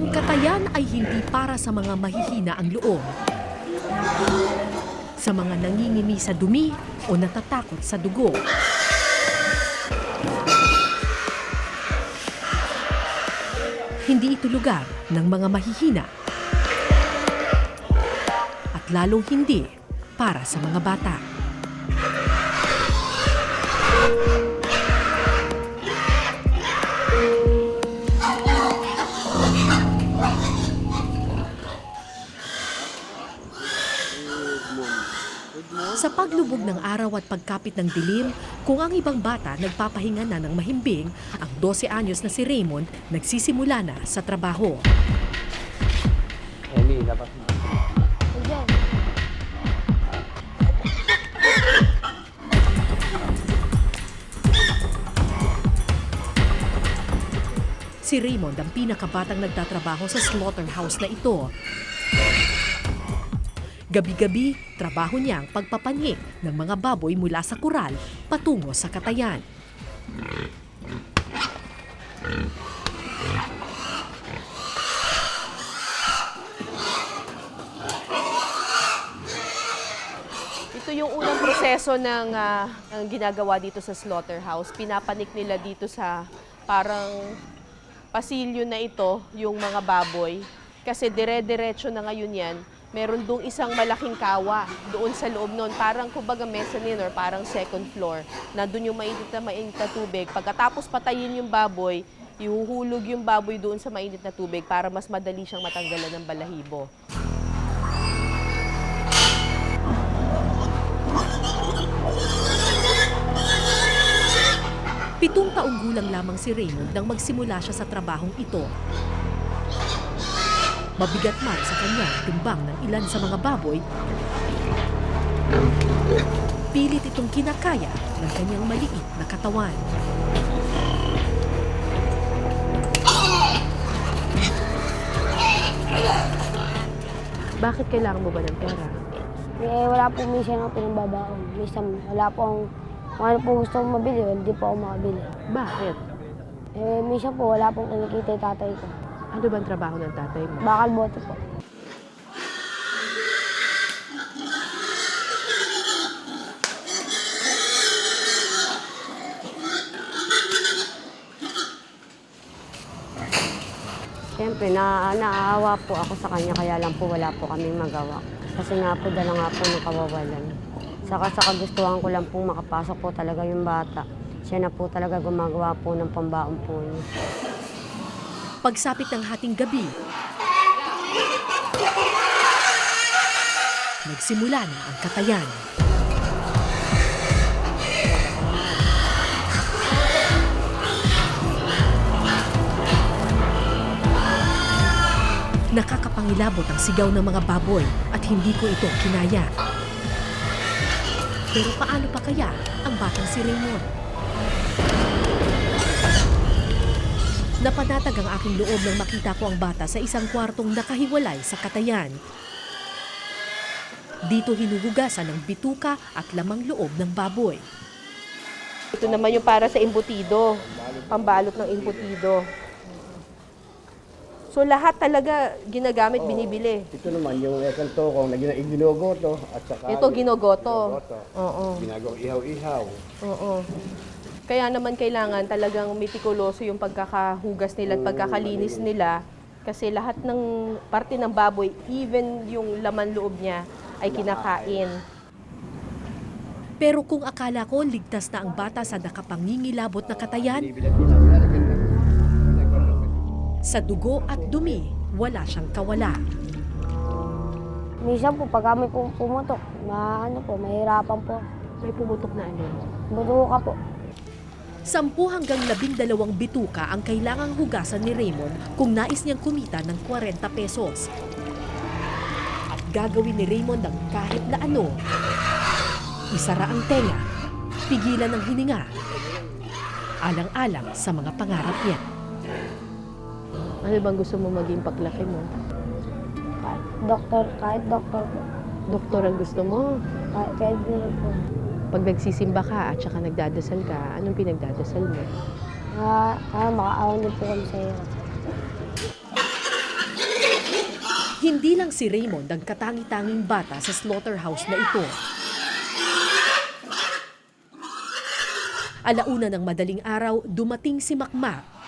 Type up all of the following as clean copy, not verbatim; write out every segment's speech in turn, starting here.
Ang katayan ay hindi para sa mga mahihina ang loob, sa mga nangingimi sa dumi o natatakot sa dugo. Hindi ito lugar ng mga mahihina. At lalong hindi para sa mga bata. Sa paglubog ng araw at pagkapit ng dilim, kung ang ibang bata nagpapahinga na ng mahimbing, ang 12 anyos na si Raymond nagsisimula na sa trabaho. Eli, dapat mo. Si Raymond ang pinakabatang nagtatrabaho sa slaughterhouse na ito. Gabi-gabi, trabaho niya ang pagpapanhik ng mga baboy mula sa kural patungo sa katayan. Ito yung unang proseso ng ginagawa dito sa slaughterhouse. Pinapanik nila dito sa parang pasilyo na ito, yung mga baboy. Kasi dire-diretso na ngayon yan. Meron doong isang malaking kawa doon sa loob noon. Parang kumbaga mezzanine or parang second floor. Nandun yung mainit na tubig. Pagkatapos patayin yung baboy, ihuhulog yung baboy doon sa mainit na tubig para mas madali siyang matanggalan ng balahibo. Pitong taong gulang lamang si Raymond nang magsimula siya sa trabahong ito. Mabigat man sa kanya timbang ng ilan sa mga baboy, pilit itong kinakaya ng kanyang maliit na katawan. Bakit kailangan mo ba ng pera? Wala po minsan ako pinagbabaon. Minsan wala po kung ano po gusto kong mabili, hindi po ako makabili. Bakit? Minsan po wala pong kinikita yung tatay ko. Ano bang trabaho ng tatay mo? Bakal bote po. Siyempre, naaawa po ako sa kanya, kaya lang po wala po kaming magawa. Kasi nga po, dala nga po ng kawawalan. Saka sa kagustuhan ko lang pong makapasok po talaga yung bata. Siya na po talaga gumagawa po ng pambaon po niya. Pagsapit ng hating gabi, nagsimula na ang katayan. Nakakapangilabot ang sigaw ng mga baboy at hindi ko ito kinaya. Pero paano pa kaya ang batang si Raymond? Napanatag ang aking loob nang makita ko ang bata sa isang kwartong nakahiwalay sa katayan. Dito hinuhugasan ng bituka at lamang loob ng baboy. Ito naman yung para sa embutido, pambalot ng embutido. So lahat talaga ginagamit, binibili. Ito naman yung isang tokong na ginogoto at saka... Ito ginogoto. Oo. Ginagawang ihaw-ihaw. Oo. Kaya naman kailangan talagang mitikuloso yung pagkakahugas nila at pagkakalinis nila kasi lahat ng parte ng baboy, even yung laman loob niya, ay kinakain. Pero kung akala ko ligtas na ang bata sa nakapangingilabot na katayan, sa dugo at dumi, wala siyang kawala. Minsan po, pag kami pumutok, mahirapan po. May pumutok na ano? Butuka po. 10 hanggang 12 bituka ang kailangang hugasan ni Raymond kung nais niyang kumita ng 40 pesos. At gagawin ni Raymond ang kahit na ano. Isara ang tenga, pigilan ang hininga, alang-alang sa mga pangarap niya. Ano bang gusto mo maging paglaki mo? Kahit doktor po. Doktor ang gusto mo? Kahit gano'n po. Pag nagsisimba ka at saka nagdadasal ka, anong pinagdadasal mo? Makaawan din po kami sa iyo. Hindi lang si Raymond ang katangi-tanging bata sa slaughterhouse na ito. Alauna ng madaling araw, dumating si Makmak.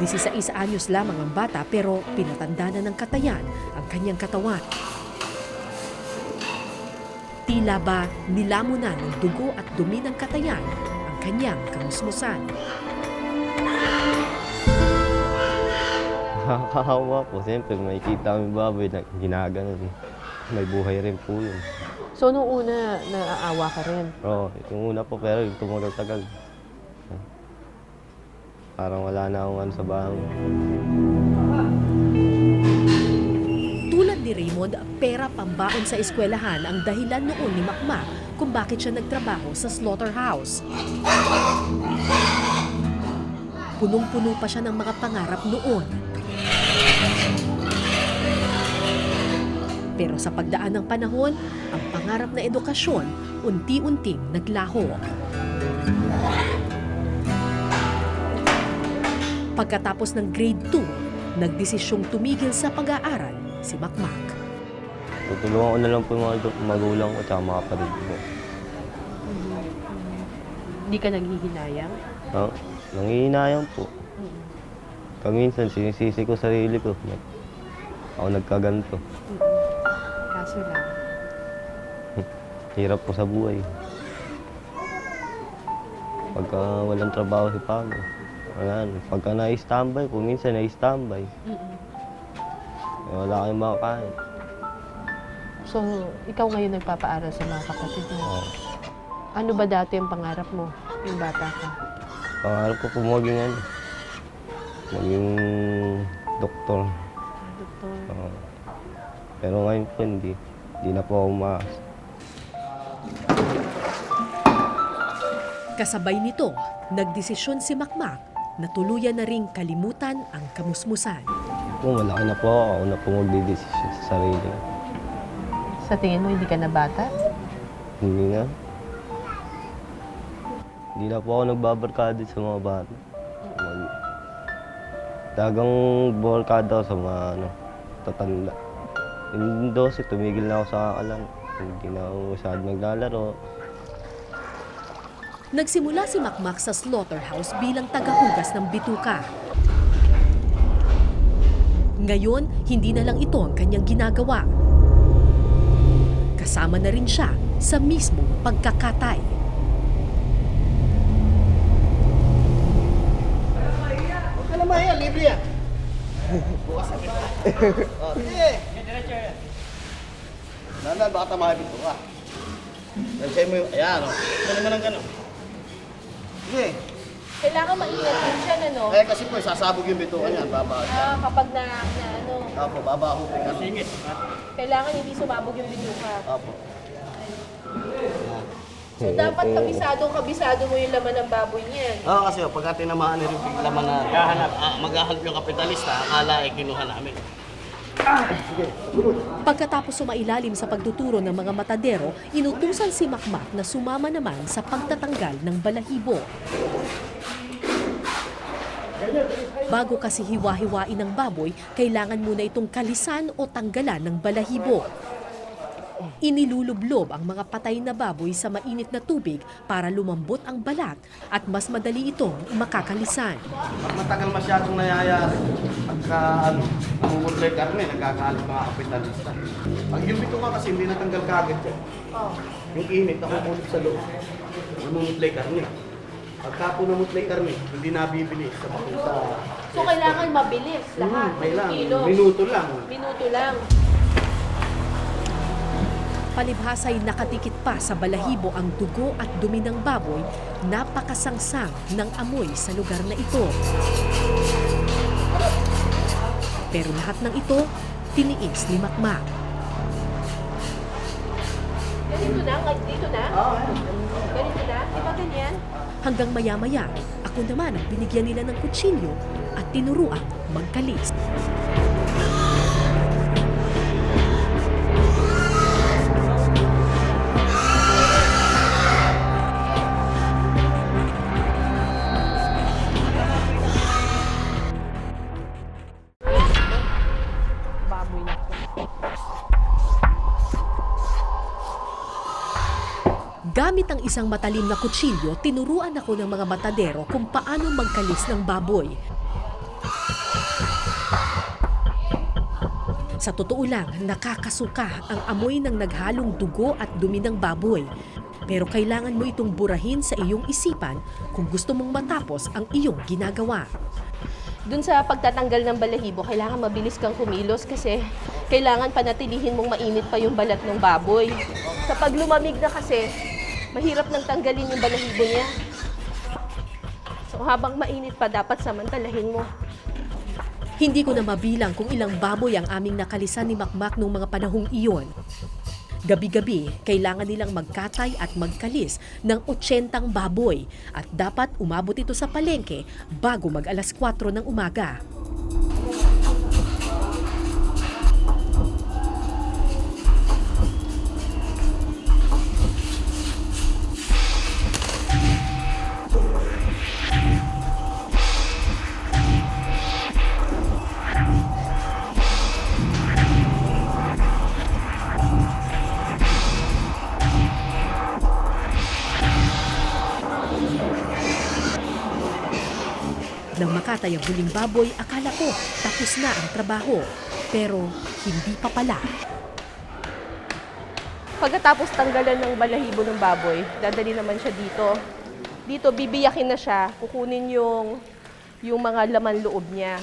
Disisais anyos lamang ang bata pero pinatanda na ng katayan ang kanyang katawan. Tila ba nilamunan ng dugo at dumi ng katayan ang kanyang kamusmusan. Nakakahawa po. Siyempre, makikita kami baboy na ginaganon. May buhay rin po yun. So, nung una, naaawa ka rin? Oo, yung una po, pero yung tumagal-tagal. Parang wala na akong ano sa bahay. Tulad ni Raymond, pera pambaon sa eskwelahan ang dahilan noon ni Makmak kung bakit siya nagtrabaho sa slaughterhouse. Punong-puno pa siya ng mga pangarap noon. Pero sa pagdaan ng panahon, ang pangarap na edukasyon unti-unting naglaho. Pagkatapos ng grade 2, nagdesisyong tumigil sa pag-aaral si Makmak. Tutulungan ko na lang po yung mga magulang ko at mga kapatid ko. Hindi ka nanghihinayang? No? Nangihinayang po. Kaminsan, sinisisi ko sarili ko. Ako nagkaganto. Kaso lang. Hirap po sa buhay. Pagka walang trabaho si Pago. Wala. Pagka na-standby po, minsan na-standby. Wala kayong makakain. So, ikaw ngayon nagpapaaral sa mga kapatid mo. Oo. Ano ba dati ang pangarap mo, yung bata ka? Pangarap ko po maging ano, maging doktor. Doktor. Oo. Pero ngayon po hindi na po ako umaas. Kasabay nito, nagdesisyon si Makmak na tuluyan na ring kalimutan ang kamusmusan. Kung malaki na po ako na po magdidesisyon sa sarili. Sa tingin mo, hindi ka na bata? Hindi na. Hindi na po ako nagbabarkada sa mga bata. Dagang barkada ako sa mga tatanda. Yung 12, tumigil na ako sa kakalan. Hindi na ako masyado naglalaro. Nagsimula si Makmak sa slaughterhouse bilang tagahugas ng bituka. Ngayon, hindi na lang ito ang kanyang ginagawa. Kasama na rin siya sa mismong pagkakatay. Huwag ka naman yan, libre yan. Bukas na kita. O, sige. Nandan, baka tamahipin ko ka. Nansay mo yung, ayan o. Gano'n mo ng gano'n. Sige. Kailangan maingat din siya, ano? Eh, kasi po, sasabog yung bituka niyan, babaho siya. Kapag na ano, Opo, babaho po yan. Singit. kailangan hindi sumabog yung bituka. Opo. So, dapat kabisado mo yung laman ng baboy niyan. Oo, kasi pagka tinamaan na rin yung laman na maghahanap yung kapitalista, akala kinuha namin. Pagkatapos sumailalim sa pagtuturo ng mga matadero, inutusan si Makmak na sumama naman sa pagtatanggal ng balahibo. Bago kasi hiwa-hiwain ng baboy, kailangan muna itong kalisan o tanggalan ng balahibo. Inilulublob ang mga patay na baboy sa mainit na tubig para lumambot ang balat at mas madali itong makakalisan. Pag matagal masyadong nangyayari, pagka namumutla yung karne, nagkakaalit mga kapitalista. Pag yung bituka kasi hindi natanggal kagad yan. Yung init, nakukulit sa loob. Namumutla yung karne. Pagka po namutla yung karne, hindi nabibili sa pakunta. So, kailangan mabilis lahat. Kailangan, Kilo. minuto lang. Minuto lang. Palibhasa'y nakatikit pa sa balahibo ang dugo at dumi ng baboy, napakasangsang ng amoy sa lugar na ito. Pero lahat ng ito, tiniis ni Makmak. Ganito na? Dito na? Ganito na? Di ba ganyan? Hanggang maya-maya, ako naman ang binigyan nila ng kutsilyo at tinuruang magkalis. Baboy na po. Gamit ang isang matalim na kutsilyo, tinuruan ako ng mga matadero kung paano magkalis ng baboy. Sa totoo lang, nakakasuka ang amoy ng naghalong dugo at dumi ng baboy. Pero kailangan mo itong burahin sa iyong isipan kung gusto mong matapos ang iyong ginagawa. Dun sa pagtatanggal ng balahibo, kailangan mabilis kang kumilos kasi kailangan panatilihin mong mainit pa yung balat ng baboy. Sa pag lumamig na kasi, mahirap nang tanggalin yung balahibo niya. So habang mainit pa, dapat samantalahin mo. Hindi ko na mabilang kung ilang baboy ang aming nakalisan ni Makmak noong mga panahong iyon. Gabi-gabi, kailangan nilang magkatay at magkalis ng 80 baboy at dapat umabot ito sa palengke bago mag alas 4 ng umaga. Nang makatay ang huling baboy, akala ko tapos na ang trabaho. Pero hindi pa pala. Pagkatapos tanggalan ng balahibo ng baboy, dadali naman siya dito. Dito, bibiyakin na siya, kukunin yung mga laman loob niya.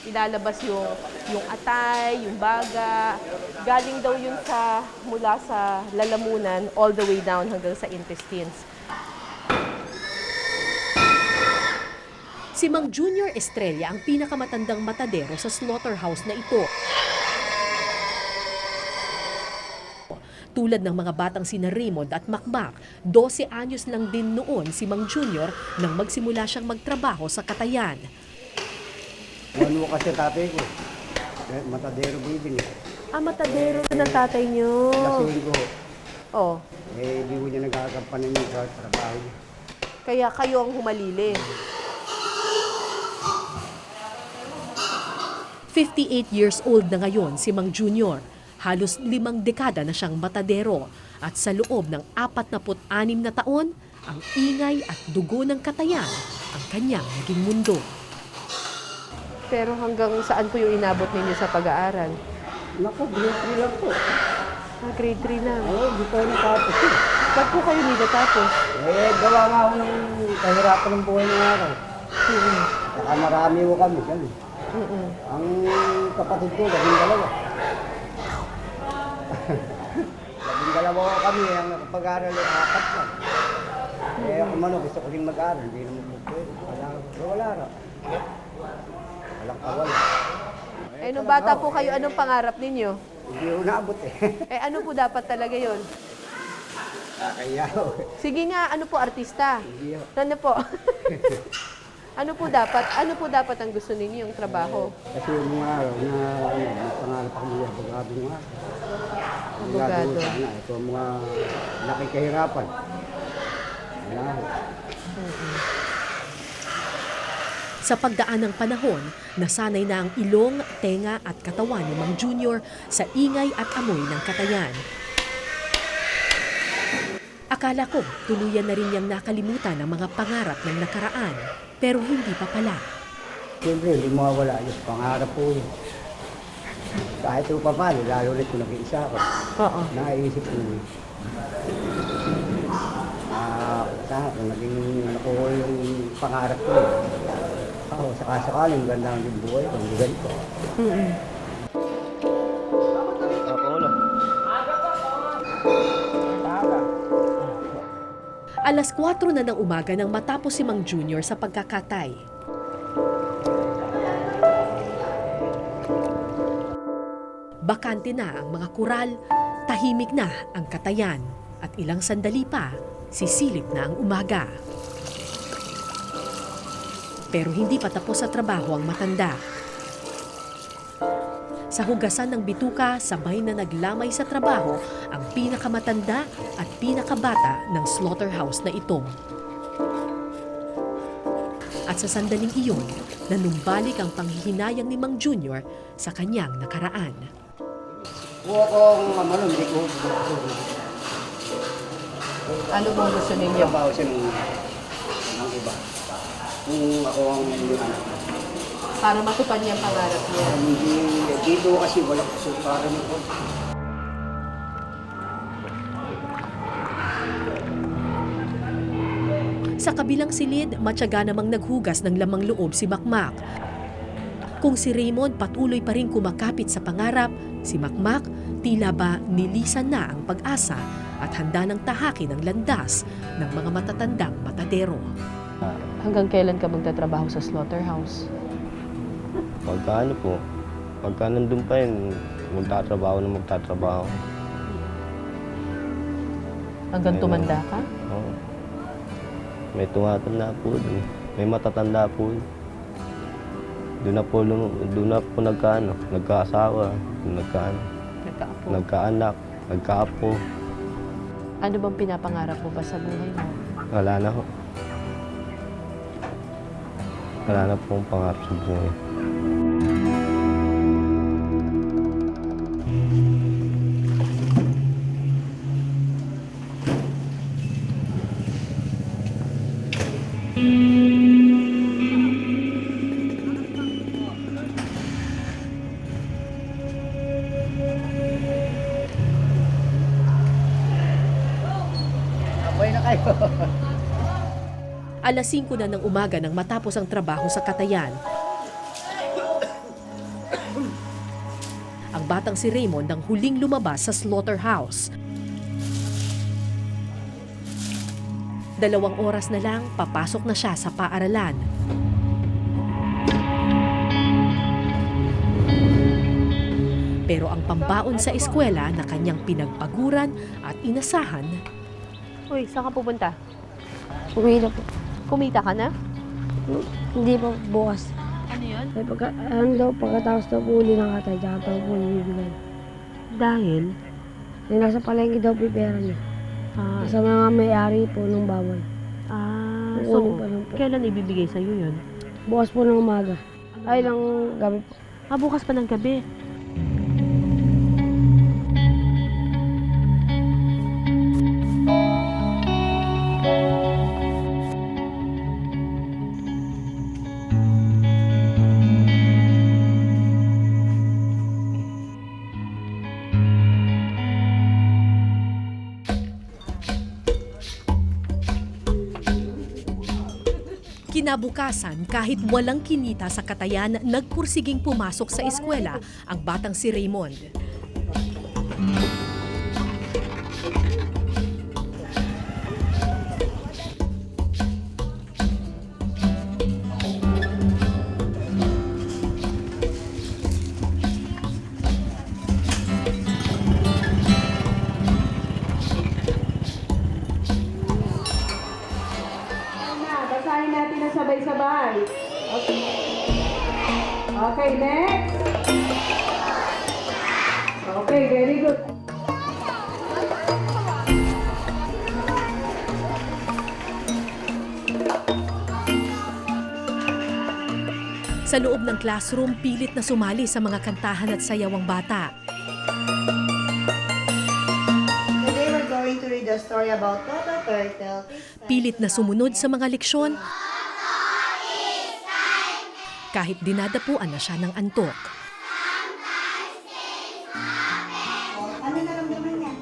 Ilalabas yung atay, yung baga. Galing daw yun mula sa lalamunan all the way down hanggang sa intestines. Si Mang Junior Estrella ang pinakamatandang matadero sa slaughterhouse na ito. Tulad ng mga batang sina Raymond at Makmak, 12 anyos lang din noon si Mang Junior nang magsimula siyang magtrabaho sa katayan. Ano kasi tatay ko? Matadero breeding. Matadero ng tatay niyo. Kasi ko, Oh, di ko niya nagkakampanan yung trabaho niya. kaya kayo ang humalili. 58 years old na ngayon si Mang Junior. Halos 5 dekada na siyang matadero. At sa loob ng 46 na taon, ang ingay at dugo ng katayan ang kanyang naging mundo. Pero hanggang saan po yung inabot ninyo sa pag-aaral? Naku, grade 3 lang po. Grade 3 lang. Di pa natapos eh. Ba't po kayo hindi natapos? Gawa nga ako ng kahirapan ng buhay ng araw. Saka marami ko kami. Ganun. Ang kapatid ko, 12. 12 ko kami, ang pag-aaral ay 4 lang. Ako man, gusto ko rin mag-aaral, hindi naman po pwede. Wala ra. Walang kawala. Nung bata po kayo, anong pangarap ninyo? Hindi ko naabot eh. Ano po dapat talaga yon? Kaya Sige nga, ano po artista? Hindi ho. Ano po? Ano po dapat ang gusto ninyo yung trabaho? Kasi yung mga araw na pangarap ako mga abogado nga. Abogado. Sana. Ito ang mga nakikahirapan. Wala ho. Sa pagdaan ng panahon, nasanay na ang ilong, tenga at katawan ni Mang Junior sa ingay at amoy ng katayan. Akala ko tuluyan na rin niyang nakalimutan ang mga pangarap ng nakaraan, pero hindi pa pala. Siyempre, hindi mawawala yung pangarap po yun. Kahit ito pa paano, lalo ulit kung nag-iisa ako. Oo. Naiisip ko yun. Sana kung naging nakuha yung pangarap ko yun. Ako, sakasakaling ganda ang buhay ko, hindi ganito. Alas 4 na ng umaga nang matapos si Mang Junior sa pagkakatay. Bakante na ang mga kural, tahimik na ang katayan, at ilang sandali pa, sisilip na ang umaga. Pero hindi pa tapos sa trabaho ang matanda. Sa hugasan ng bituka, sabay na naglamay sa trabaho ang pinakamatanda at pinakabata ng slaughterhouse na ito. At sa sandaling iyon, nanumbalik ang panghihinayang ni Mang Junior sa kanyang nakaraan. Kuha kong ano, hindi ko. Ano bang gusto ninyo? Trabaho siya ng iba. Kung ako ang Para matupad niya ang pangarap niya. hindi dito kasi wala ko sukaran ko. Sa kabilang silid, matyaga namang naghugas ng lamang loob si Makmak. Kung si Raymond patuloy pa rin kumakapit sa pangarap, si Makmak tila ba nilisan na ang pag-asa at handa ng tahakin ang landas ng mga matatandang matadero. Hanggang kailan ka magtatrabaho sa slaughterhouse? Pagka ano po, pagka nandun pa yun, magtatrabaho. Hanggang Ayun. tumanda ka? Oo. May tumatanda po dun. May matatanda po. Doon na po nagkaasawa, Nagkaapo. nagkaanak, nagkaapo. Ano bang pinapangarap mo ba sa buhay mo? Wala na ho. Wala na pong pangarap sa buhay. Abay na kayo. Alas 5 na ng umaga nang matapos ang trabaho sa Katayan. Ang batang si Raymond ang huling lumabas sa slaughterhouse. 2 oras na lang, papasok na siya sa paaralan. Pero ang pambaon sa eskwela na kanyang pinagpaguran at inasahan, Uy, saan ka pupunta? Uwi na po. Kumita ka na? Hindi pa bukas. Ano yun? Ay, pagkatapos daw po uli ng katay, tsaka daw po bibigyan. Dahil? Nasa palengke daw po yung pera niya. Sa mga may-ari po ng baboy. So, Ulo pa lang po. kailan ibibigay sa'yo yun? Bukas po ng umaga. Ay, ng gabi po. Bukas pa ng gabi. Kinabukasan, kahit walang kinita sa Katayan, nagpursiging pumasok sa eskwela ang batang si Raymond. Basahin natin na sabay-sabay. Okay. Okay, next. Okay, very good. Sa loob ng classroom, pilit na sumali sa mga kantahan at sayaw ang bata. Today we're going to read a story about Toto Turtle. Pilit na sumunod sa mga leksyon. Kahit dinadapuan na siya ng antok. Ano naramdaman niya?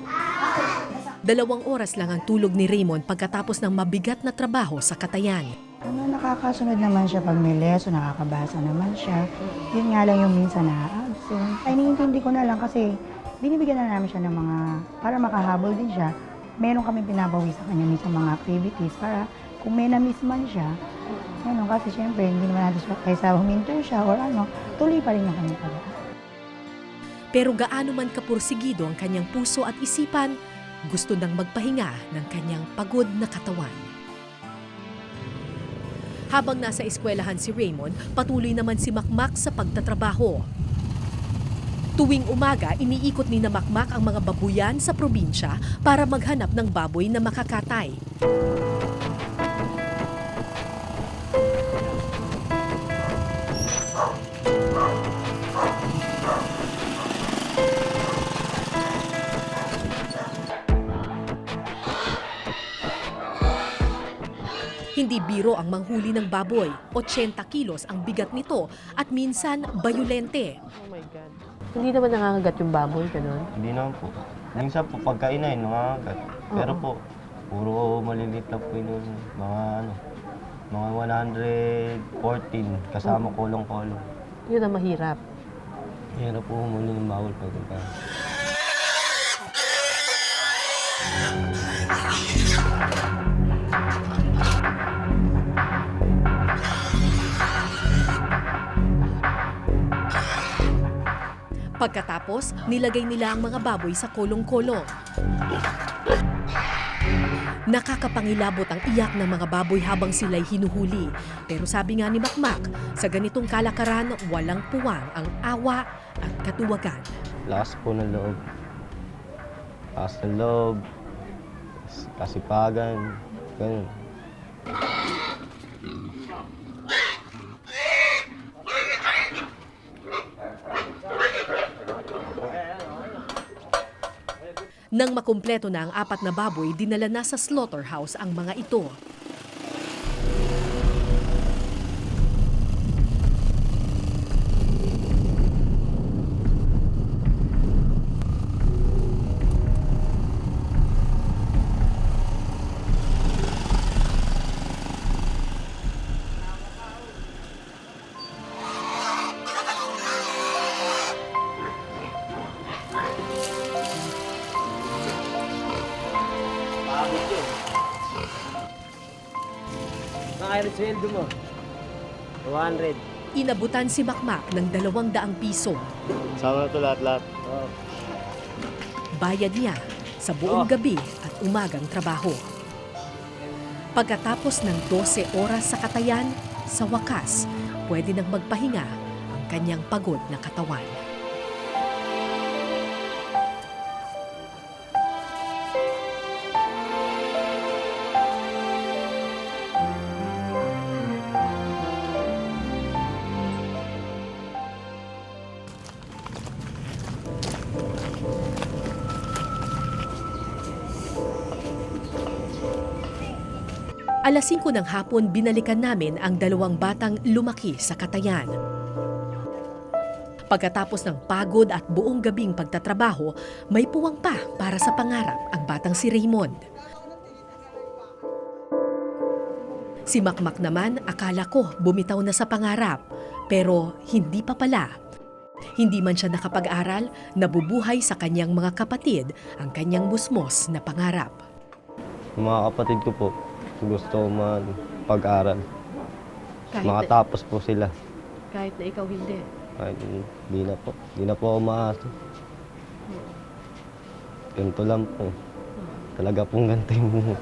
2 oras lang ang tulog ni Raymond pagkatapos ng mabigat na trabaho sa Katayan. Nakakasunod naman siya pag may lesson, nakakabasa naman siya. Yun nga lang yung minsan na-absent. Ay, iniintindi ko na lang kasi binibigyan na namin siya ng mga, para makahabol din siya. Meron kami pinabawi sa kanya minsan mga activities para kung may na-miss man siya, ano, kasi syempre hindi naman natin siya, kaysa huminto siya or ano, tuloy pa rin yung kanyang pag-aaral. Pero gaano man kapursigido ang kanyang puso at isipan, gusto nang magpahinga ng kanyang pagod na katawan. Habang nasa eskwelahan si Raymond, patuloy naman si Makmak sa pagtatrabaho. Tuwing umaga, iniikot ni na Makmak ang mga babuyan sa probinsya para maghanap ng baboy na makakatay. Hindi biro ang manghuli ng baboy. 80 kilos ang bigat nito at minsan bayolente. Oh my God. Hindi naman nakakagat yung baboy, ganun? Hindi naman po. Minsan po pagkainain, nangangagat. Pero po, puro maliliit lang po yun. Mga 114 kasama kolong-kolong. Yun ang mahirap. Hirap po humuli ng bawal pagka. Pagkatapos, nilagay nila ang mga baboy sa kolong-kolong. Nakakapangilabot ang iyak ng mga baboy habang sila'y hinuhuli. Pero sabi nga ni Makmak, sa ganitong kalakaran, walang puwang ang awa at katuwagan. Lakas po ng loob. Lakas ng loob. Kasipagan. Ganun. Nang makumpleto na ang 4 na baboy, dinala na sa slaughterhouse ang mga ito. Nakairit sweldo mo. 200. Inabutan si Makmak ng 200 piso. Sama na ito lahat-lahat. Bayad niya sa buong gabi at umagang trabaho. Pagkatapos ng 12 oras sa katayan, sa wakas, pwede nang magpahinga ang kanyang pagod na katawan. Alas 5 ng hapon, binalikan namin ang 2 batang lumaki sa katayan. Pagkatapos ng pagod at buong gabing pagtatrabaho, may puwang pa para sa pangarap ang batang si Raymond. Si Makmak naman, akala ko bumitaw na sa pangarap, pero hindi pa pala. Hindi man siya nakapag-aral, nabubuhay sa kanyang mga kapatid ang kanyang musmos na pangarap. Yung mga kapatid ko po, gusto ko pag-aral. Makatapos po sila. Kahit na ikaw hindi. Kahit hindi na po ako maasa. Ganito lang po. Talaga pong ganito yung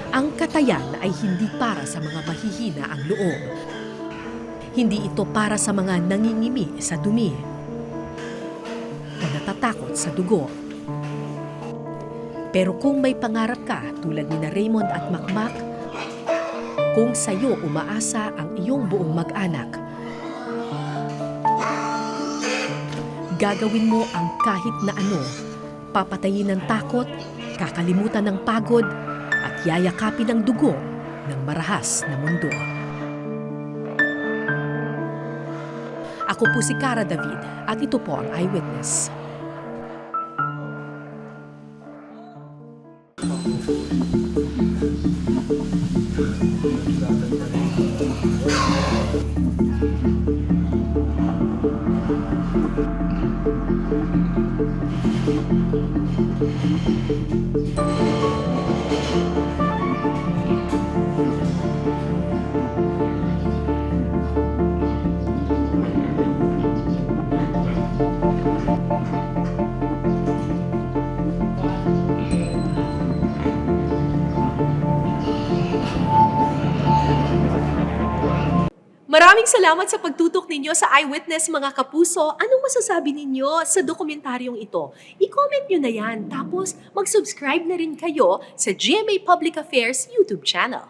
Ang katayan ay hindi para sa mga mahihina ang loob. Hindi ito para sa mga nangingimi sa dumi o natatakot sa dugo. Pero kung may pangarap ka tulad ni na Raymond at Makmak, kung sa'yo umaasa ang iyong buong mag-anak, gagawin mo ang kahit na ano, papatayin ng takot, kakalimutan ng pagod, at yayakapin ang dugo ng marahas na mundo. Ako po si Cara David at ito po ang Eyewitness. Maraming salamat sa pagtutok ninyo sa Eyewitness mga kapuso. Anong masasabi ninyo sa dokumentaryong ito? I-comment nyo na yan. Tapos mag-subscribe na rin kayo sa GMA Public Affairs YouTube channel.